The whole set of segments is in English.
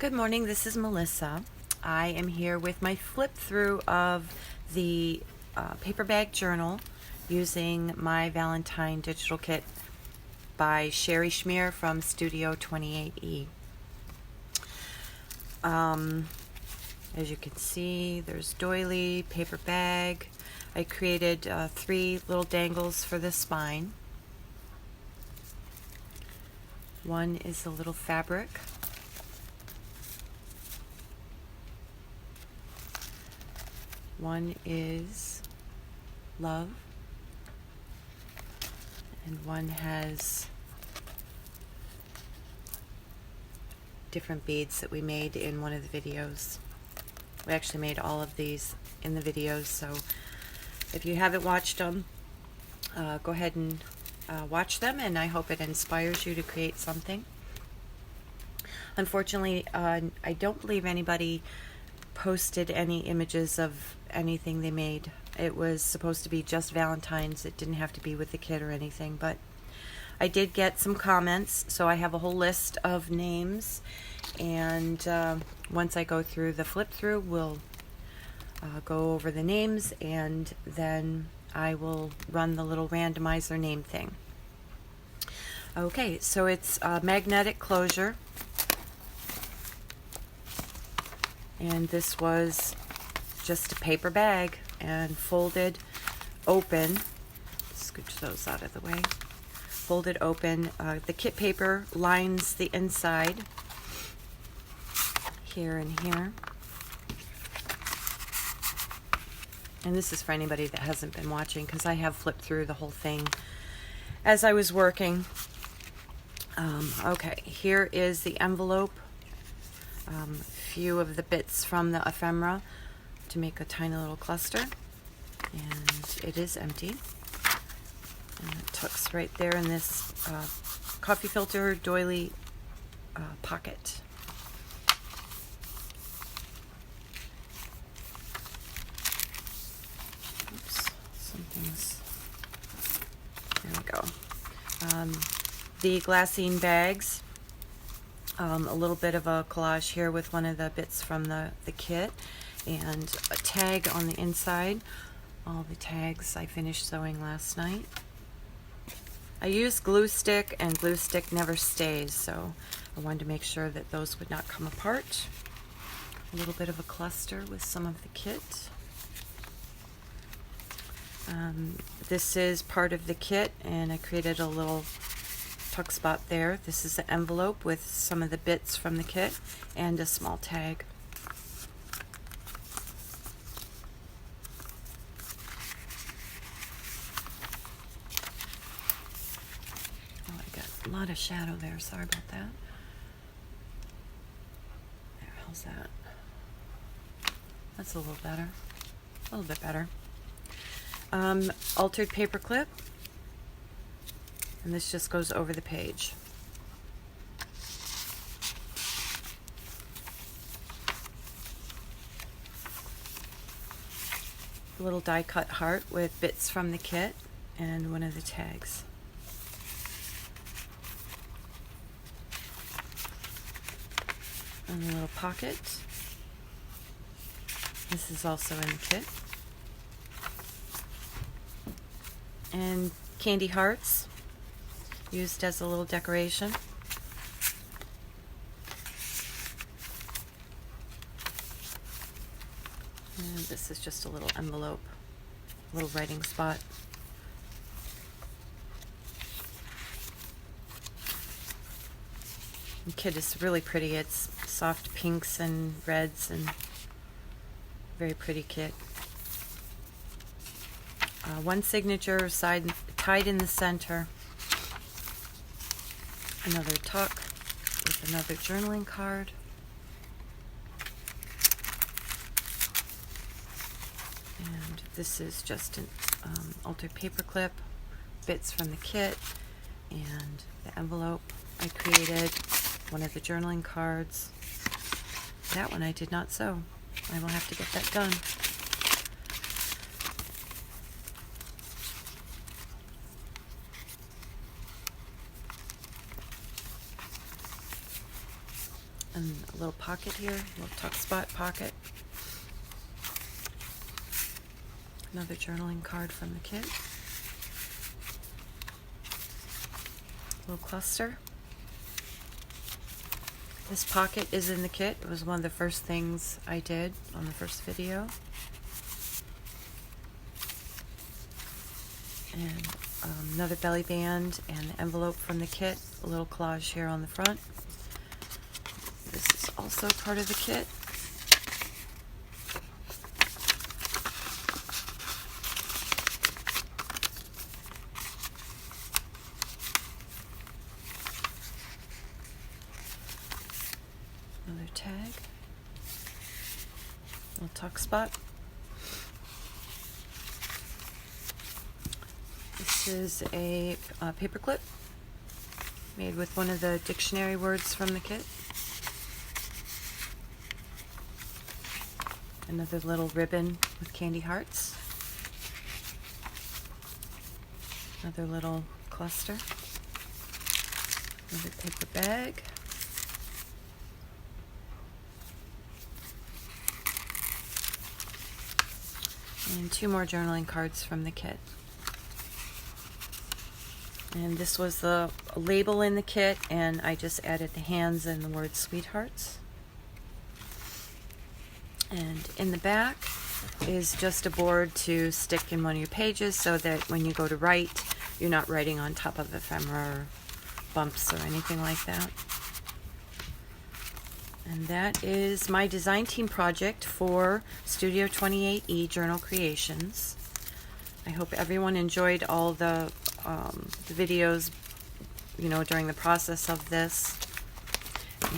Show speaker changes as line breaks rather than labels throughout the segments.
Good morning, this is Melissa. I am here with my flip through of the paper bag journal using My Valentine digital kit by Sherry Schmear from Studio 28E. As you can see, there's doily, paper bag. I created 3 little dangles for the spine. One is a little fabric. One is love, and one has different beads that we made in one of the videos. We actually made all of these in the videos, so if you haven't watched them, go ahead and watch them, and I hope it inspires you to create something. Unfortunately, I don't believe anybody posted any images of anything they made. It was supposed to be just Valentine's. It didn't have to be with the kit or anything, but I did get some comments, so I have a whole list of names, and once I go through the flip through, we'll go over the names, and then I will run the little randomizer name thing. Okay, so it's magnetic closure, and this was just a paper bag and folded open. Scooch those out of the way. Folded open. The kit paper lines the inside here and here. And this is for anybody that hasn't been watching, because I have flipped through the whole thing as I was working. Okay, here is the envelope. A few of the bits from the ephemera to make a tiny little cluster, and it is empty, and it tucks right there in this coffee filter doily pocket. Oops, something's, there we go. The glassine bags. A little bit of a collage here with one of the bits from the kit, and a tag on the inside. All the tags I finished sewing last night. I used glue stick, and glue stick never stays, so I wanted to make sure that those would not come apart. A little bit of a cluster with some of the kit. This is part of the kit, and I created a little tuck spot there. This is an envelope with some of the bits from the kit and a small tag. Oh, I got a lot of shadow there. Sorry about that. There, how's that? That's a little better. A little bit better. Altered paper clip. And this just goes over the page. A little die cut heart with bits from the kit and one of the tags. And a little pocket. This is also in the kit. And candy hearts, used as a little decoration. And this is just a little envelope, a little writing spot. The kit is really pretty. It's soft pinks and reds, and very pretty kit. One signature side tied in the center. Another tuck with another journaling card. And this is just an altered paper clip, bits from the kit, and the envelope. I created one of the journaling cards. That one I did not sew. I will have to get that done. And a little pocket here, a little tuck spot pocket. Another journaling card from the kit. A little cluster. This pocket is in the kit. It was one of the first things I did on the first video. And another belly band and the envelope from the kit. A little collage here on the front. This is also part of the kit. Another tag. Little tuck spot. This is a paper clip made with one of the dictionary words from the kit. Another little ribbon with candy hearts. Another little cluster. Another paper bag. And 2 more journaling cards from the kit. And this was the label in the kit, and I just added the hands and the word sweethearts. And in the back is just a board to stick in one of your pages so that when you go to write, you're not writing on top of ephemera or bumps or anything like that. And that is my design team project for Studio 28E Journal Creations. I hope everyone enjoyed all the videos, during the process of this.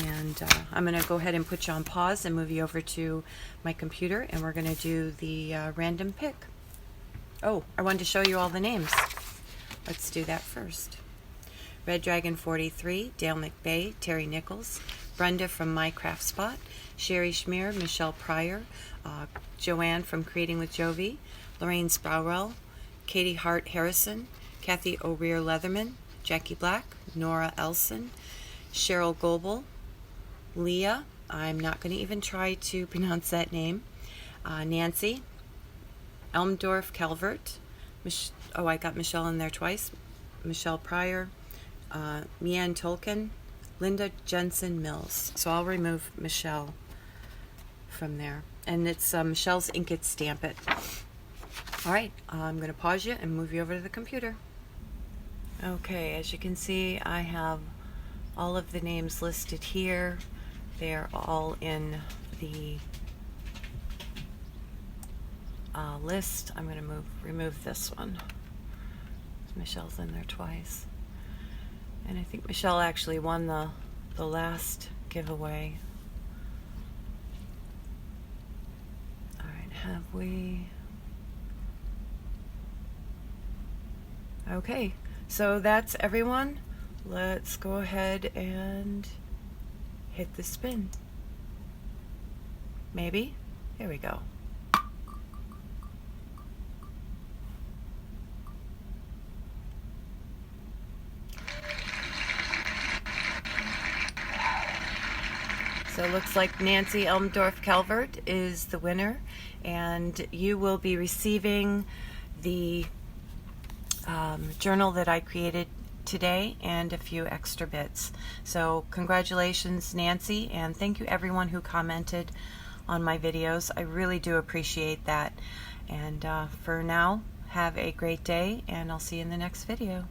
And I'm going to go ahead and put you on pause and move you over to my computer, and we're going to do the random pick. Oh, I wanted to show you all the names. Let's do that first. Red Dragon 43, Dale McBay, Terry Nichols, Brenda from My Craft Spot, Sherry Schmier, Michelle Pryor, Joanne from Creating with Jovi, Lorraine Sprowell, Katie Hart Harrison, Kathy O'Rear Leatherman, Jackie Black, Nora Elson, Cheryl Goebel, Leah, I'm not going to even try to pronounce that name, Nancy, Elmdorf Calvert, I got Michelle in there twice, Michelle Pryor, Mianne Tolkien, Linda Jensen Mills. So I'll remove Michelle from there. And it's Michelle's Ink It Stamp It. Alright, I'm going to pause you and move you over to the computer. Okay, as you can see, I have all of the names listed here. They're all in the list. I'm going to remove this one. Michelle's in there twice. And I think Michelle actually won the last giveaway. Alright, have we... Okay, so that's everyone. Let's go ahead and hit the spin. Maybe? Here we go. So it looks like Nancy Elmdorf Calvert is the winner, and you will be receiving the journal that I created today and a few extra bits. So congratulations, Nancy, and thank you everyone who commented on my videos. I really do appreciate that. And for now, have a great day, and I'll see you in the next video.